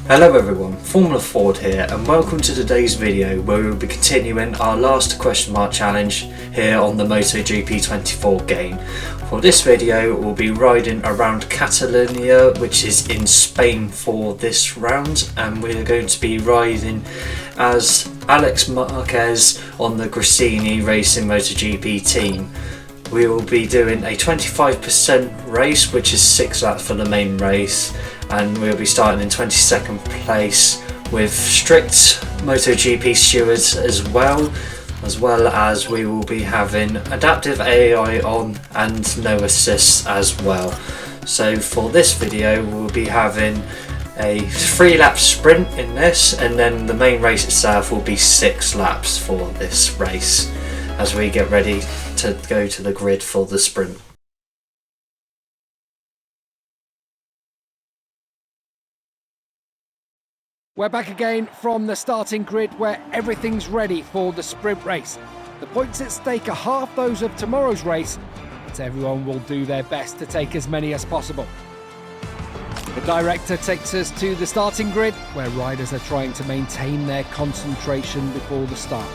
Hello everyone, Formula Ford here and welcome to today's video where we will be continuing our last question mark challenge here on the MotoGP 24 game. For this video we'll be riding around Catalunya, which is in Spain, for this round, and we're going to be riding as Alex Marquez on the Gresini Racing MotoGP team. We will be doing a 25% race, which is 6 laps for the main race, and we'll be starting in 22nd place with strict MotoGP stewards as well as we will be having adaptive AI on and no assists as well. So for this video we'll be having a 3-lap sprint in this, and then the main race itself will be 6 laps for this race as we get ready to go to the grid for the sprint. We're back again from the starting grid where everything's ready for the sprint race. The points at stake are half those of tomorrow's race, but everyone will do their best to take as many as possible. The director takes us to the starting grid where riders are trying to maintain their concentration before the start.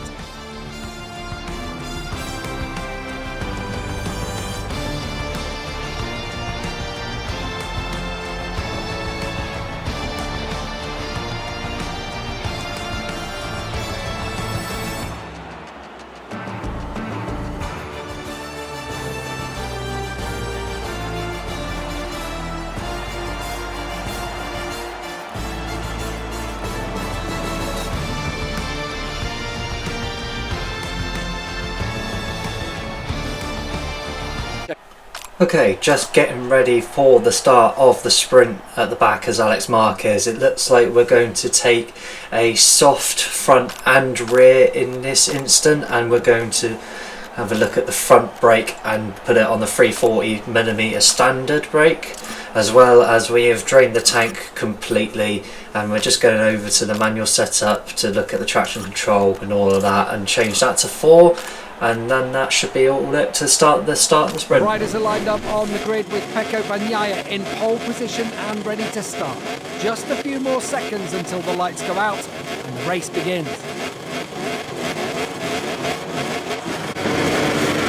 Okay, just getting ready for the start of the sprint at the back as Alex Marquez. It looks like we're going to take a soft front and rear in this instant, and we're going to have a look at the front brake and put it on the 340mm standard brake, as well as we have drained the tank completely, and we're just going over to the manual setup to look at the traction control and all of that and change that to 4. And then that should be all it to start the sprint. Riders are lined up on the grid with Pecco Bagnaia in pole position and ready to start. Just a few more seconds until the lights go out and the race begins.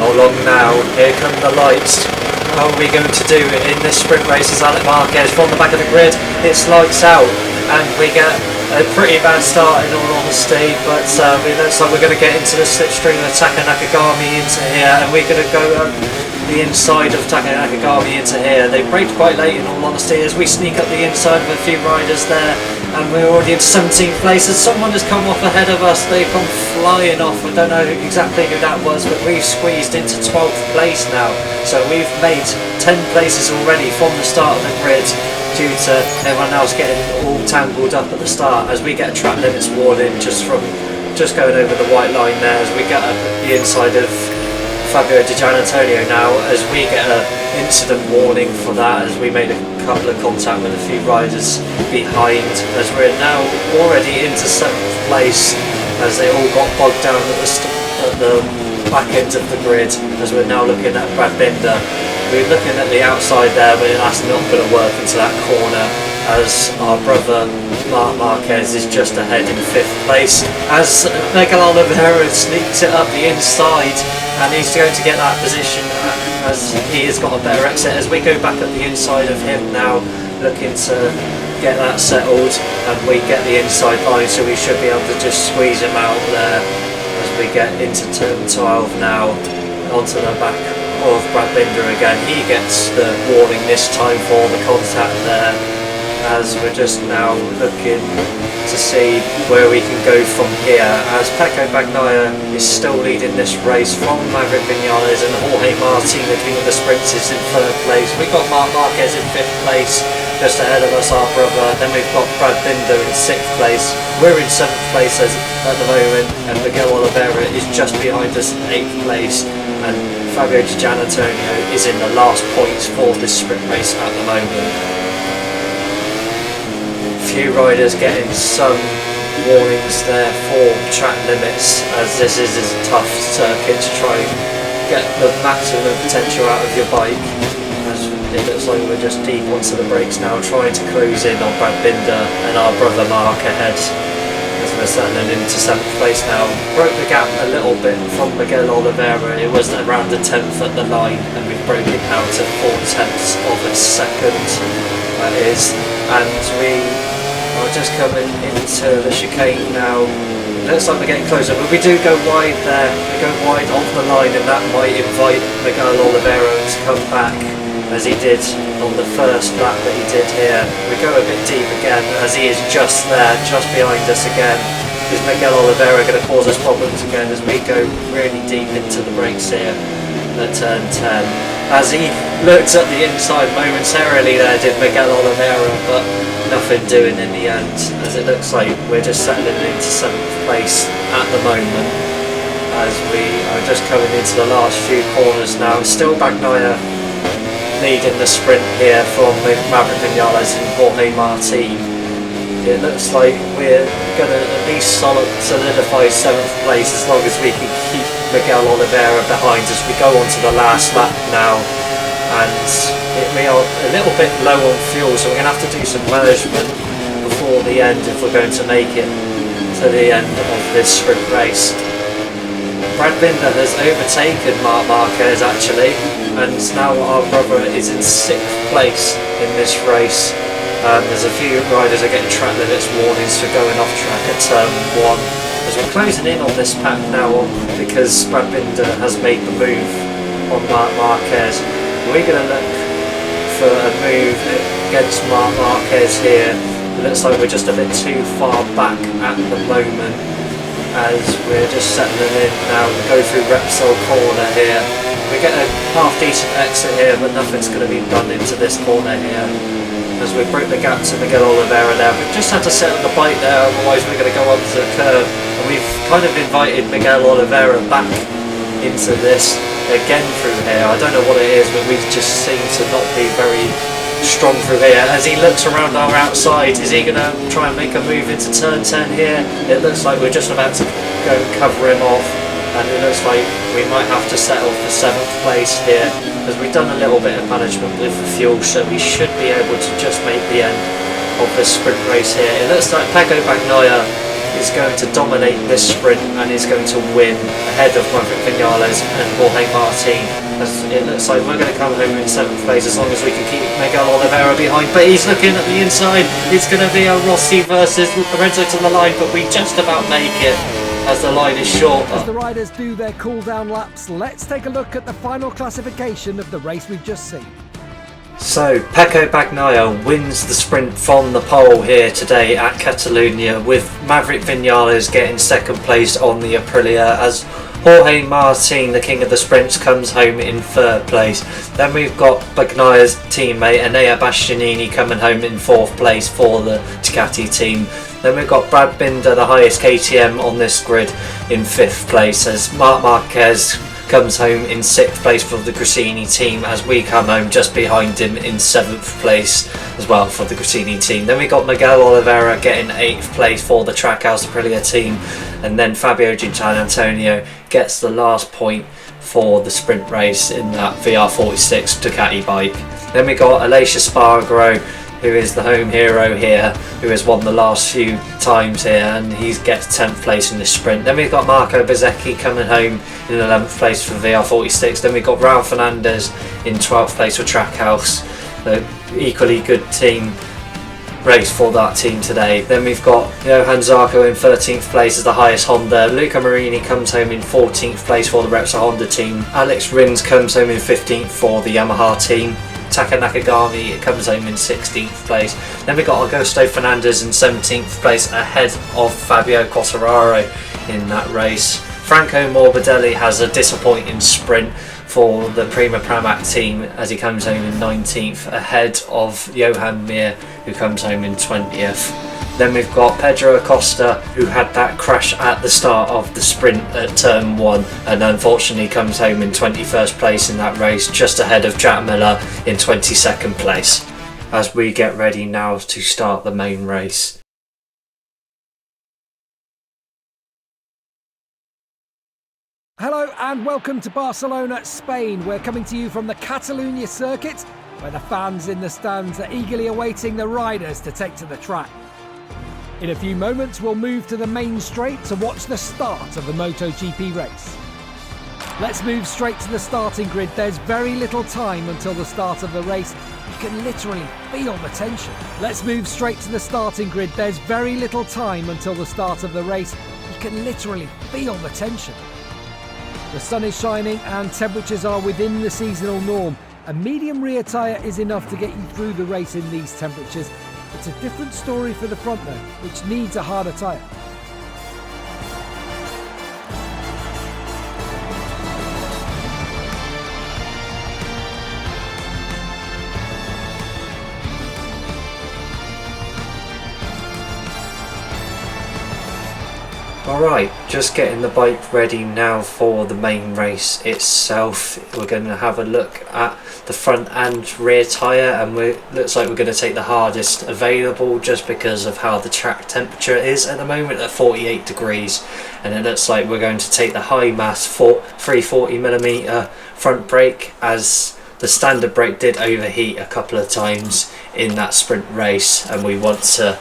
How long now? Here come the lights. How are we going to do in this sprint race as Alex Marquez from the back of the grid? It's lights out and we get a pretty bad start in all honesty, but it looks like we're going to get into the slipstream of Taka Nakagami into here, and we're going to go the inside of Taka Nakagami into here. They braked quite late in all honesty as we sneak up the inside of a few riders there, and we're already in 17th place as someone has come off ahead of us. They've gone flying off. I don't know exactly who that was, but we've squeezed into 12th place now, so we've made 10 places already from the start of the grid, due to everyone else getting all tangled up at the start as we get a track limits warning just going over the white line there, as we get the inside of Fabio Di Giannantonio now, as we get an incident warning for that, as we made a couple of contact with a few riders behind, as we're now already into 7th place as they all got bogged down at the back end of the grid, as we're now looking at Brad Binder. We're looking at the outside there, but that's not going to work into that corner, as our brother Marc Marquez is just ahead in 5th place as Miguel Oliveira sneaks it up the inside, and he's going to get that position as he has got a better exit, as we go back at the inside of him now, looking to get that settled, and we get the inside line, so we should be able to just squeeze him out there as we get into turn 12 now, onto the back of Brad Binder again. He gets the warning this time for the contact there, as we're just now looking to see where we can go from here, as Pecco Bagnaia is still leading this race from Maverick Vinales, and Jorge Martin, the king of the sprints, is in 3rd place. We've got Marc Marquez in 5th place, just ahead of us, our brother. Then we've got Brad Binder in 6th place. We're in 7th place at the moment, and Miguel Oliveira is just behind us in 8th place, and Fabio Di Giannantonio is in the last points for this sprint race at the moment. Few riders getting some warnings there for track limits, as this is a tough circuit to try and get the maximum potential out of your bike, as it looks like we're just deep onto the brakes now, trying to close in on Brad Binder and our brother Mark ahead as we're settling into 7th place now. Broke the gap a little bit from Miguel Oliveira. It was around the 10th at the line, and we've broken it now to 4/10 of a second, that is, and we are just coming into the chicane now. It looks like we're getting closer, but we do go wide there. We go wide off the line, and that might invite Miguel Oliveira to come back, as he did on the first lap that he did here. We go a bit deep again, as he is just there, just behind us again. Is Miguel Oliveira going to cause us problems again as we go really deep into the brakes here at turn 10? As he looked at the inside momentarily there, did Miguel Oliveira, but nothing doing in the end, as it looks like we're just settling into 7th place at the moment, as we are just coming into the last few corners now. It's still Bagnaia leading the sprint here from Maverick Vinales and Jorge Martin. It looks like we're going to at least solidify 7th place as long as we can keep Miguel Oliveira behind as we go on to the last lap now. And we are a little bit low on fuel, so we're going to have to do some management before the end if we're going to make it to the end of this sprint race. Brad Binder has overtaken Marc Marquez actually, and now our brother is in 6th place in this race. There's a few riders are getting track limits warnings for going off track at turn 1, as we're closing in on this pack now because Brad Binder has made the move on Marc Marquez. We're going to look for a move against Marc Marquez here. It looks like we're just a bit too far back at the moment, as we're just settling in now. We go through Repsol corner here. We get a half decent exit here, but nothing's going to be done into this corner here, as we broke the gap to Miguel Oliveira there. We've just had to settle the bike there, otherwise we're going to go onto the curb. And we've kind of invited Miguel Oliveira back into this again through here. I don't know what it is, but we just seem to not be very strong through here. As he looks around our outside, is he going to try and make a move into turn 10 here? It looks like we're just about to go and cover him off, and it looks like we might have to settle for 7th place here, as we've done a little bit of management with the fuel, so we should be able to just make the end of this sprint race here. It looks like Pecco Bagnaia is going to dominate this sprint and is going to win ahead of Maverick Vinales and Jorge Martin, as it looks like we're going to come home in 7th place as long as we can keep Miguel Oliveira behind. But he's looking at the inside. It's going to be a Rossi versus Lorenzo to the line, but we just about make it as the line is short. As the riders do their cool down laps, let's take a look at the final classification of the race we've just seen. So Pecco Bagnaia wins the sprint from the pole here today at Catalunya, with Maverick Vinales getting 2nd place on the Aprilia, as Jorge Martin, the king of the sprints, comes home in 3rd place. Then we've got Bagnaia's teammate Enea Bastianini coming home in 4th place for the Ducati team. Then we've got Brad Binder, the highest KTM on this grid, in 5th place, as Marc Marquez comes home in 6th place for the Gresini team, as we come home just behind him in 7th place as well for the Gresini team. Then we got Miguel Oliveira getting 8th place for the Trackhouse Aprilia team, and then Fabio Gianantonio gets the last point for the sprint race in that VR46 Ducati bike. Then we got Aleix Espargaro, who is the home hero here, who has won the last few times here, and he gets 10th place in this sprint. Then we've got Marco Bezzecchi coming home in 11th place for VR46. Then we've got Raul Fernandez in 12th place for Trackhouse. The equally good team race for that team today. Then we've got Johan Zarco in 13th place as the highest Honda. Luca Marini comes home in 14th place for the Repsol Honda team. Alex Rins comes home in 15th for the Yamaha team. Taka Nakagami comes home in 16th place. Then we got Augusto Fernandez in 17th place ahead of Fabio Quartararo in that race. Franco Morbidelli has a disappointing sprint for the Prima Pramac team, as he comes home in 19th ahead of Johan Mir, who comes home in 20th. Then we've got Pedro Acosta, who had that crash at the start of the sprint at turn 1 and unfortunately comes home in 21st place in that race, just ahead of Jack Miller in 22nd place, as we get ready now to start the main race. Hello and welcome to Barcelona, Spain. We're coming to you from the Catalunya circuit, where the fans in the stands are eagerly awaiting the riders to take to the track. In a few moments, we'll move to the main straight to watch the start of the MotoGP race. Let's move straight to the starting grid. There's very little time until the start of the race. You can literally feel the tension. Let's move straight to the starting grid. There's very little time until the start of the race. You can literally feel the tension. The sun is shining and temperatures are within the seasonal norm. A medium rear tyre is enough to get you through the race in these temperatures. It's a different story for the front though, which needs a harder tyre. Alright, just getting the bike ready now for the main race itself. We're going to have a look at the front and rear tyre, and looks like we're going to take the hardest available just because of how the track temperature is at the moment at 48 degrees, and it looks like we're going to take the high mass 340mm front brake, as the standard brake did overheat a couple of times in that sprint race, and we want to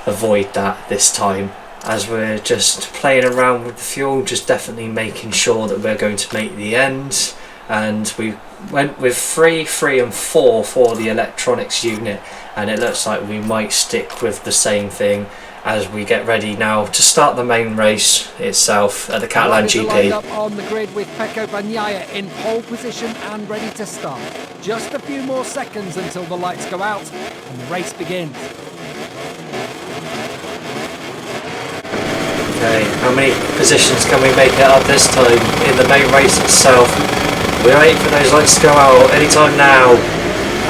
avoid that this time. As we're just playing around with the fuel, just definitely making sure that we're going to make the end. And we went with 3, 3 and 4 for the electronics unit, and it looks like we might stick with the same thing as we get ready now to start the main race itself at the Catalan GP. Up on the grid with Pecco Bagnaia in pole position and ready to start. Just a few more seconds until the lights go out and the race begins. Okay, how many positions can we make it up this time in the main race itself? We're waiting for those lights to go out anytime now,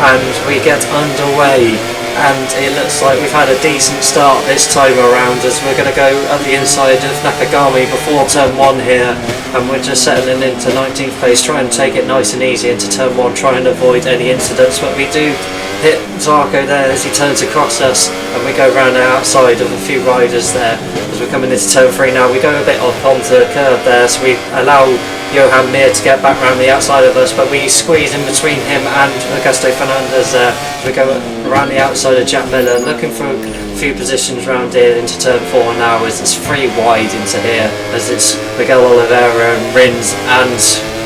and we get underway, and it looks like we've had a decent start this time around, as we're going to go up the inside of Nakagami before turn 1 here, and we're just settling into 19th place, trying to take it nice and easy into turn 1, trying to avoid any incidents, but we do hit Zarco there as he turns across us, and we go around the outside of a few riders there. As we're coming into turn 3 now, we go a bit off onto the curb there, so we allow Johan Mir to get back around the outside of us, but we squeeze in between him and Augusto Fernandez there. We go around the outside of Jack Miller, looking for a few positions around here into turn 4 now, as it's 3 wide into here, as it's Miguel Oliveira and Rins and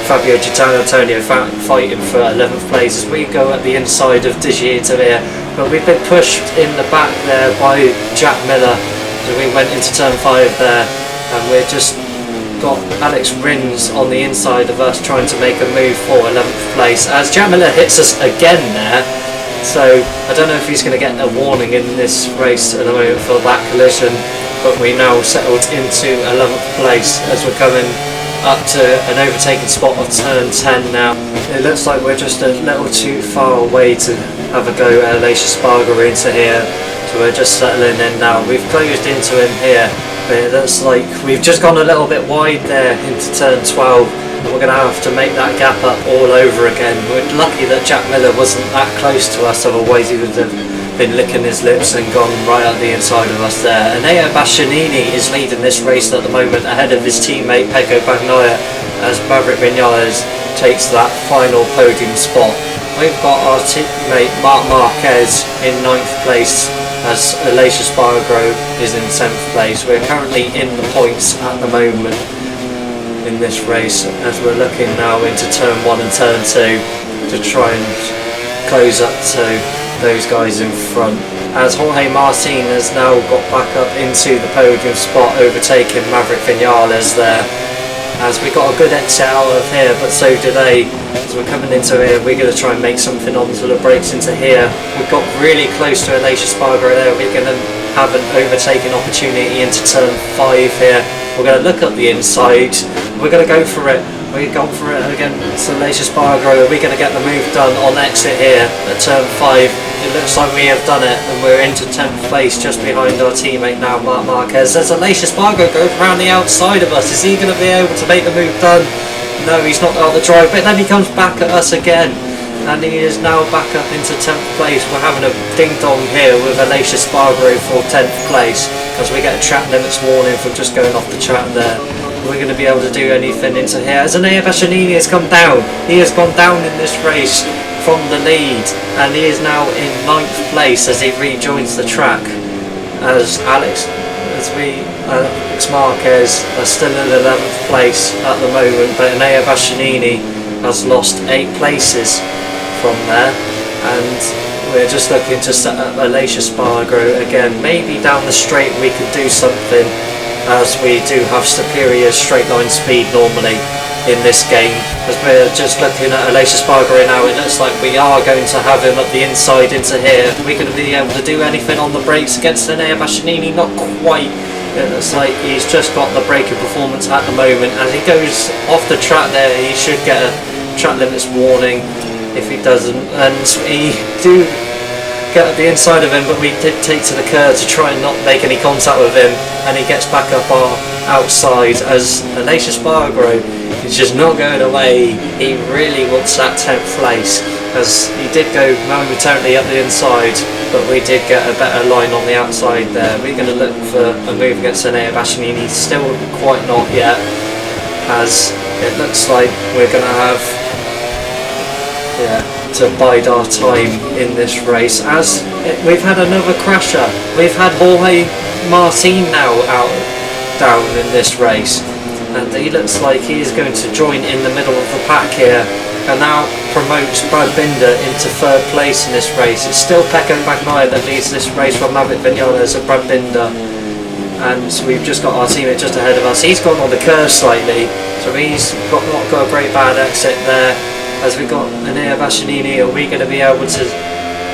Fabio Gianantonio fighting for 11th place as we go at the inside of Digieta here, but we've been pushed in the back there by Jack Miller, so we went into turn 5 there, and we're just got Alex Rins on the inside of us trying to make a move for 11th place as Jack Miller hits us again there. So I don't know if he's going to get a warning in this race at the moment for that collision, but we now settled into 11th place as we're coming up to an overtaking spot of turn 10 now. It looks like we're just a little too far away to have a go at Aleix Espargaro into here, so we're just settling in now. We've closed into him here, but it looks like we've just gone a little bit wide there into turn 12, and we're going to have to make that gap up all over again. We're lucky that Jack Miller wasn't that close to us, otherwise he would have been licking his lips and gone right up the inside of us there. Enea Bastianini is leading this race at the moment ahead of his teammate Pecco Bagnaia, as Maverick Vinales takes that final podium spot. We've got our teammate Marc Marquez in 9th place, as Aleix Espargaro is in 7th place. We're currently in the points at the moment in this race, as we're looking now into turn 1 and turn 2 to try and close up to those guys in front, as Jorge Martin has now got back up into the podium spot, overtaking Maverick Vinales there, as we got a good exit out of here, but so do they. As we're coming into here, we're going to try and make something onto the brakes into here. We've got really close to Aleix Espargaro there. We're going to have an overtaking opportunity into turn 5 here. We're going to look up the inside, we're going to go for it. We've gone for it again. So Aleix Espargaro, are we going to get the move done on exit here at turn 5? It looks like we have done it, and we're into 10th place just behind our teammate now, Marc Marquez. As Aleix Espargaro goes around the outside of us, is he going to be able to make the move done? No, he's not got the drive, but then he comes back at us again, and he is now back up into 10th place. We're having a ding-dong here with Aleix Espargaro for 10th place, as we get a track limits warning for just going off the track there. We're going to be able to do anything into here, as Enea Bastianini has come down. He has gone down in this race from the lead, and he is now in 9th place as he rejoins the track, as Alex Marquez are still in 11th place at the moment, but Enea Bastianini has lost 8 places from there, and we're just looking to set up Alex Marquez again. Maybe down the straight we can do something, as we do have superior straight line speed normally in this game. As we're just looking at Alex Marquez now, it looks like we are going to have him up the inside into here. We're going to be able to do anything on the brakes against Enea Bastianini? Not quite. It looks like he's just got the braking performance at the moment. As he goes off the track there, he should get a track limits warning if he doesn't, and we do get at the inside of him, but we did take to the curb to try and not make any contact with him, and he gets back up our outside as Alex Marquez is just not going away. He really wants that 10th place, as he did go momentarily up the inside, but we did get a better line on the outside there. We're going to look for a move against Enea Bastianini, still quite not yet, as it looks like we're going to have to bide our time in this race, as we've had another crasher. We've had Jorge Martin now down in this race, and he looks like he is going to join in the middle of the pack here, and now promotes Brad Binder into 3rd place in this race. It's still Pecco Bagnaia that leads this race from Maverick Vinales and Brad Binder, and we've just got our teammate just ahead of us. He's gone on the curve slightly, so he's not got a great bad exit there. As we got Enea Bastianini, are we going to be able to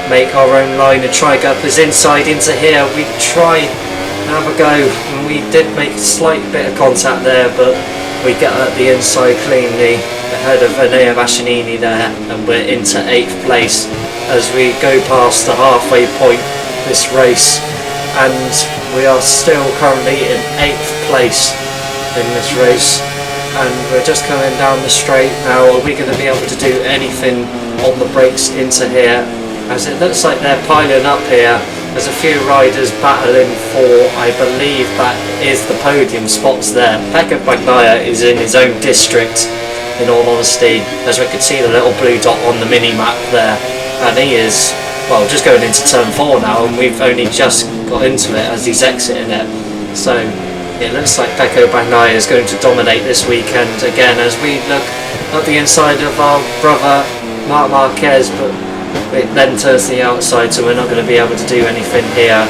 make our own line and try and get up his inside into here? We try and have a go, and we did make a slight bit of contact there, but we get at the inside cleanly ahead of Enea Bastianini there, and we're into 8th place as we go past the halfway point this race, and we are still currently in 8th place in this race. And we're just coming down the straight now. Are we going to be able to do anything on the brakes into here? As it looks like they're piling up here. There's a few riders battling for, I believe that is the podium spots there. Pecco Bagnaia is in his own district, in all honesty, as we can see the little blue dot on the mini-map there. And he is, well, just going into turn 4 now, and we've only just got into it as he's exiting it. So it looks like Pecco Bagnaia is going to dominate this weekend again, as we look at the inside of our brother Marc Marquez, but it then turns to the outside, so we're not going to be able to do anything here.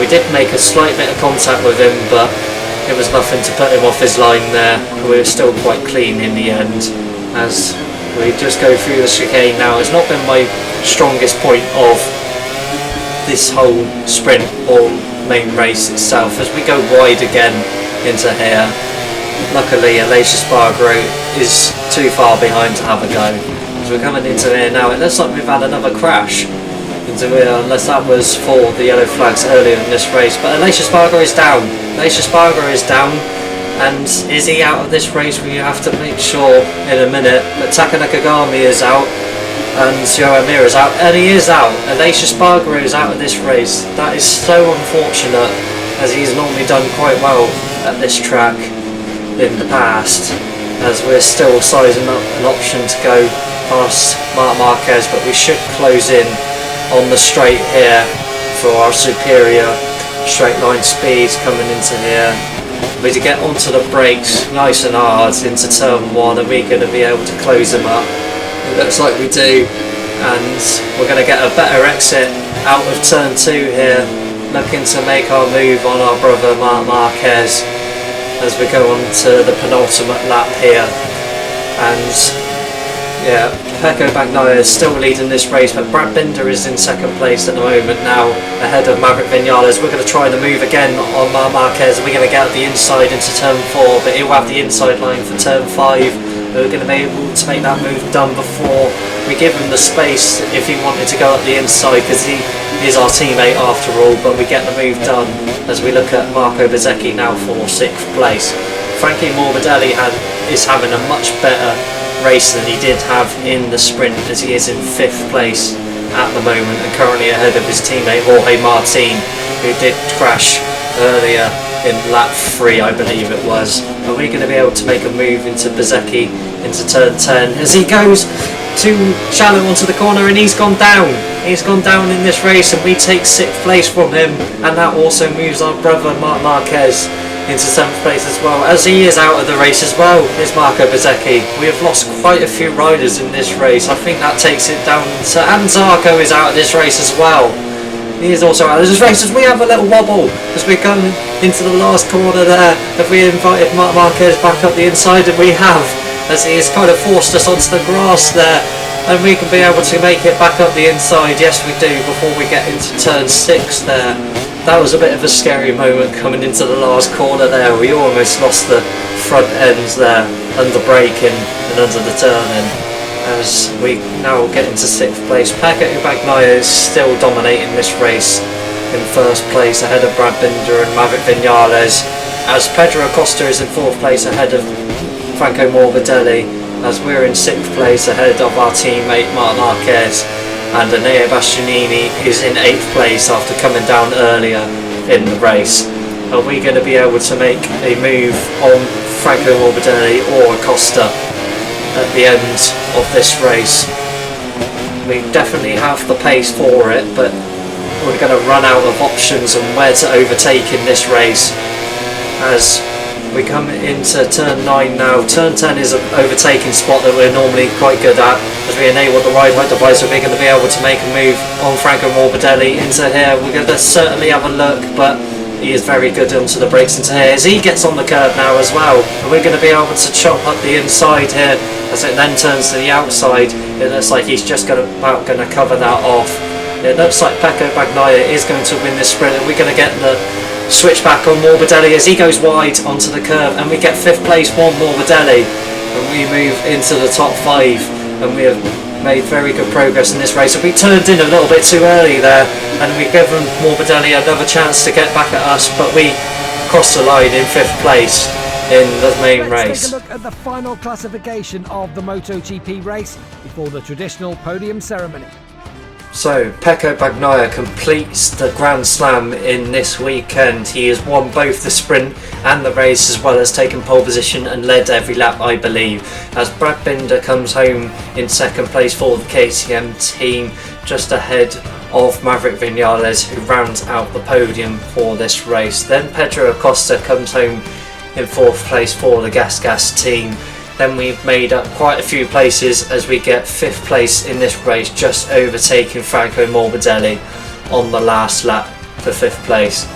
We did make a slight bit of contact with him, but it was nothing to put him off his line there. We were still quite clean in the end, as we just go through the chicane now. It's not been my strongest point of this whole sprint or main race itself, as we go wide again into here. Luckily Alex Marquez is too far behind to have a go. As we're coming into here now, it looks like we've had another crash into here, unless that was for the yellow flags earlier in this race. But Alex Marquez is down. Alex Marquez is down, and is he out of this race? We have to make sure in a minute. But Taka Nakagami is out, and Yoa Mir is out, and he is out. Alex Marquez is out of this race. That is so unfortunate, as he's normally done quite well at this track in the past, as we're still sizing up an option to go past Marc Marquez, but we should close in on the straight here for our superior straight line speeds coming into here. We to get onto the brakes nice and hard into turn 1, and we're going to be able to close them up. It looks like we do, and we're going to get a better exit out of turn 2 here, looking to make our move on our brother Marc Marquez as we go on to the penultimate lap here. And yeah, Pecco Bagnaia is still leading this race, but Brad Binder is in 2nd place at the moment now, ahead of Maverick Vinales. We're going to try the move again on Marc Marquez. We're going to get out the inside into turn 4, but he'll have the inside line for turn 5. We're going to be able to make that move done before we give him the space if he wanted to go up the inside, because he is our teammate after all. But we get the move done as we look at Marco Bezzecchi now for 6th place. Frankie Morbidelli is having a much better race than he did have in the sprint, as he is in 5th place at the moment and currently ahead of his teammate Jorge Martin, who did crash earlier in lap 3, I believe it was. Are we going to be able to make a move into Bezzecchi into turn 10 as he goes too shallow onto the corner, and he's gone down. He's gone down in this race, and we take 6th place from him, and that also moves our brother Marc Marquez into 7th place as well, as he is out of the race as well, is Marco Bezzecchi. We have lost quite a few riders in this race. I think that takes it down to, and Zarco is out of this race as well. He is also out of this race as we have a little wobble as we come into the last corner there. Have we invited Marc Marquez back up the inside? And we have, as he has kind of forced us onto the grass there, and we can be able to make it back up the inside. Yes, we do, before we get into turn 6 there. That was a bit of a scary moment coming into the last corner there. We almost lost the front ends there under braking and under the turning. As we now get into 6th place, Pecco Bagnaia is still dominating this race in 1st place ahead of Brad Binder and Maverick Vinales, as Pedro Acosta is in 4th place ahead of Franco Morbidelli, as we're in 6th place ahead of our teammate Marc Marquez, and Enea Bastianini is in 8th place after coming down earlier in the race. Are we going to be able to make a move on Franco Morbidelli or Acosta at the end of this race? We definitely have the pace for it, but we're going to run out of options on where to overtake in this race as we come into turn 9 now. Turn 10 is an overtaking spot that we're normally quite good at as we enable the ride height device, so we're going to be able to make a move on Franco Morbidelli into here. We're going to certainly have a look, but he is very good onto the brakes into here as he gets on the curb now as well, and we're going to be able to chop up the inside here as it then turns to the outside. It looks like he's just about going to cover that off. It looks like Pecco Bagnaia is going to win this sprint, and we're going to get the switch back on Morbidelli as he goes wide onto the curve, and we get 5th place for Morbidelli, and we move into the top 5, and we have made very good progress in this race. And we turned in a little bit too early there, and we've given Morbidelli another chance to get back at us, but we crossed the line in 5th place in the main race. Let's take a look at the final classification of the MotoGP race before the traditional podium ceremony. So, Pecco Bagnaia completes the Grand Slam in this weekend. He has won both the sprint and the race, as well as taken pole position and led every lap, I believe, as Brad Binder comes home in 2nd place for the KTM team, just ahead of Maverick Vinales, who rounds out the podium for this race. Then Pedro Acosta comes home in 4th place for the Gas team. Then we've made up quite a few places as we get 5th place in this race, just overtaking Franco Morbidelli on the last lap for 5th place.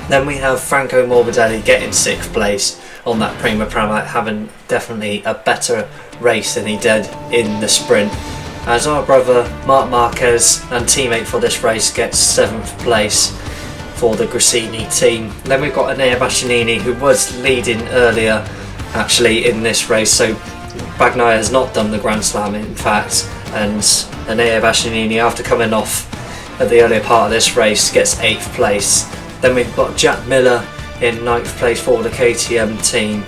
Then we have Franco Morbidelli getting 6th place on that Prima Pramac, having definitely a better race than he did in the sprint, as our brother Marc Marquez and teammate for this race gets 7th place for the Gresini team. Then we've got Enea Bastianini, who was leading earlier actually in this race, so Bagnaia has not done the Grand Slam in fact, and Enea Bastianini, after coming off at the earlier part of this race, gets 8th place. Then we've got Jack Miller in 9th place for the KTM team,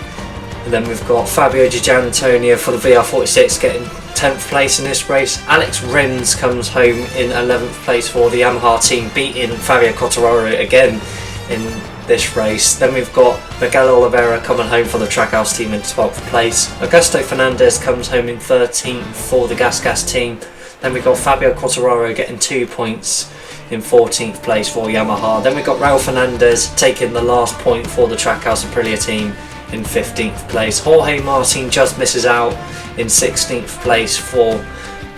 and then we've got Fabio Di Giannantonio for the VR46 getting 10th place in this race. Alex Rins comes home in 11th place for the Yamaha team, beating Fabio Quartararo again in this race. Then we've got Miguel Oliveira coming home for the Trackhouse team in 12th place. Augusto Fernandez comes home in 13th for the Gas team. Then we've got Fabio Quartararo getting 2 points in 14th place for Yamaha. Then we've got Raul Fernandez taking the last point for the Trackhouse Aprilia team in 15th place. Jorge Martin just misses out in 16th place for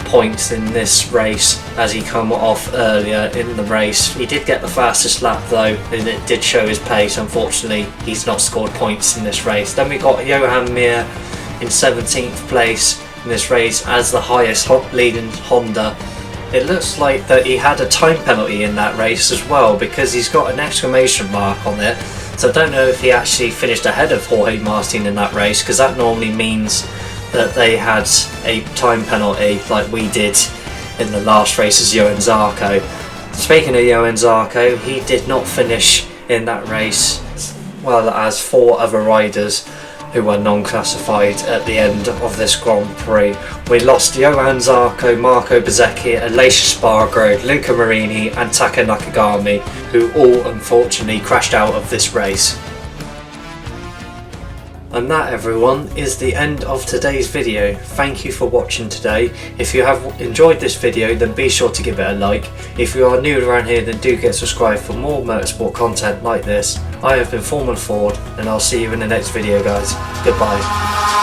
points in this race as he come off earlier in the race. He did get the fastest lap though, and it did show his pace. Unfortunately, he's not scored points in this race. Then we got Johan Mir in 17th place in this race as the highest leading Honda. It looks like that he had a time penalty in that race as well, because he's got an exclamation mark on it. So I don't know if he actually finished ahead of Jorge Martin in that race, because that normally means that they had a time penalty like we did in the last race as Johan Zarco. Speaking of Johan Zarco, he did not finish in that race, well as 4 other riders who were non-classified at the end of this Grand Prix. We lost Johan Zarco, Marco Bezzecchi, Aleix Spargo, Luca Marini and Taka Nakagami, who all unfortunately crashed out of this race. And that, everyone, is the end of today's video. Thank you for watching today. If you have enjoyed this video, then be sure to give it a like. If you are new around here, then do get subscribed for more motorsport content like this. I have been Foreman Ford, and I'll see you in the next video, guys. Goodbye.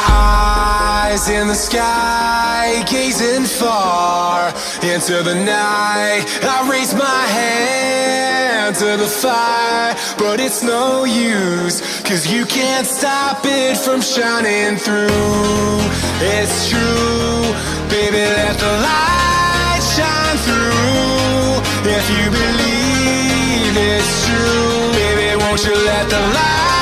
Eyes in the sky, gazing far into the night. I raise my hand to the fire, but it's no use, 'cause you can't stop it from shining through. It's true, baby, let the light shine through. If you believe it's true, baby, won't you let the light